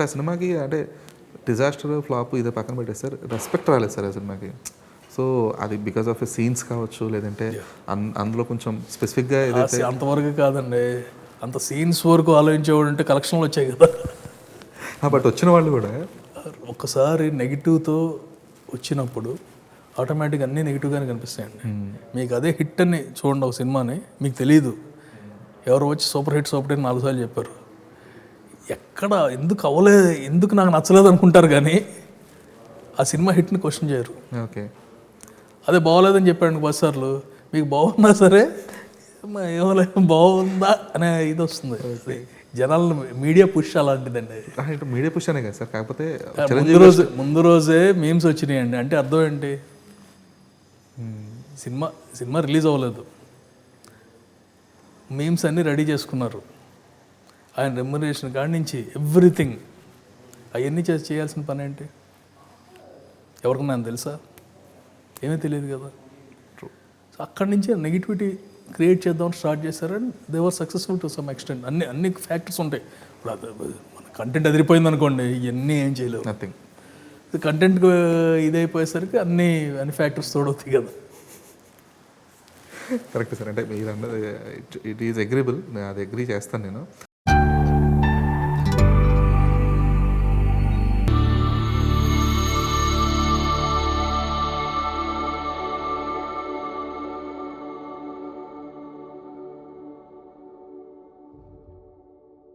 ఆ సినిమాకి అంటే డిజాస్టర్ ఫ్లాప్ ఇదే పక్కన పెట్టేసి సార్ రెస్పెక్ట్ రాలేదు సార్ ఆ సినిమాకి. సో అది బికాస్ ఆఫ్ సీన్స్ కావచ్చు, లేదంటే అందులో కొంచెం స్పెసిఫిక్గా ఏదైతే అంతవరకు కాదండి, అంత సీన్స్ వరకు ఆలోచించేవాడు అంటే కలెక్షన్లు వచ్చాయి కదా. బట్ వచ్చిన వాళ్ళు కూడా ఒక్కసారి నెగిటివ్తో వచ్చినప్పుడు ఆటోమేటిక్గా అన్నీ నెగిటివ్గానే కనిపిస్తాయండి. మీకు అదే హిట్ అని చూడండి ఒక సినిమాని, మీకు తెలియదు, ఎవరు వచ్చి సూపర్ హిట్ 4 సార్లు చెప్పారు, ఎక్కడ ఎందుకు అవ్వలేదు, ఎందుకు నాకు నచ్చలేదు అనుకుంటారు కానీ ఆ సినిమా హిట్ని క్వశ్చన్ చేయరు. ఓకే, అదే బాగోలేదని చెప్పాడు 10 సార్లు, మీకు బాగున్నా సరే ఏమో బాగుందా అనే ఇది వస్తుంది. జనాలను మీడియా పుష్ అలాంటిదండి. మీడియా పుష్ అనే కదా సార్, కాకపోతే ముందు రోజే మీమ్స్ వచ్చినాయండి. అంటే అర్థం ఏంటి, సినిమా రిలీజ్ అవ్వలేదు, మీమ్స్ అన్నీ రెడీ చేసుకున్నారు, ఆయన రెమ్యునరేషన్ కాడి నుంచి ఎవ్రీథింగ్ అవన్నీ చేయాల్సిన పని ఏంటి, ఎవరికన్నా తెలుసా, ఏమీ తెలియదు కదా. సో అక్కడి నుంచి నెగిటివిటీ క్రియేట్ చేద్దామని స్టార్ట్ చేశారు, and they were successful to some extent. అన్ని ఫ్యాక్టర్స్ ఉంటాయి. ఇప్పుడు మన కంటెంట్ అదిరిపోయింది అనుకోండి, ఇవన్నీ ఏం చేయలేవు, నథింగ్. కంటెంట్ ఇదైపోయేసరికి అన్ని ఫ్యాక్టర్స్ తోడవుతాయి కదా. కరెక్ట్ సార్, అంటే మీరు అన్నది ఇట్ ఈజ్ అగ్రీబుల్, అది అగ్రీ చేస్తాను నేను.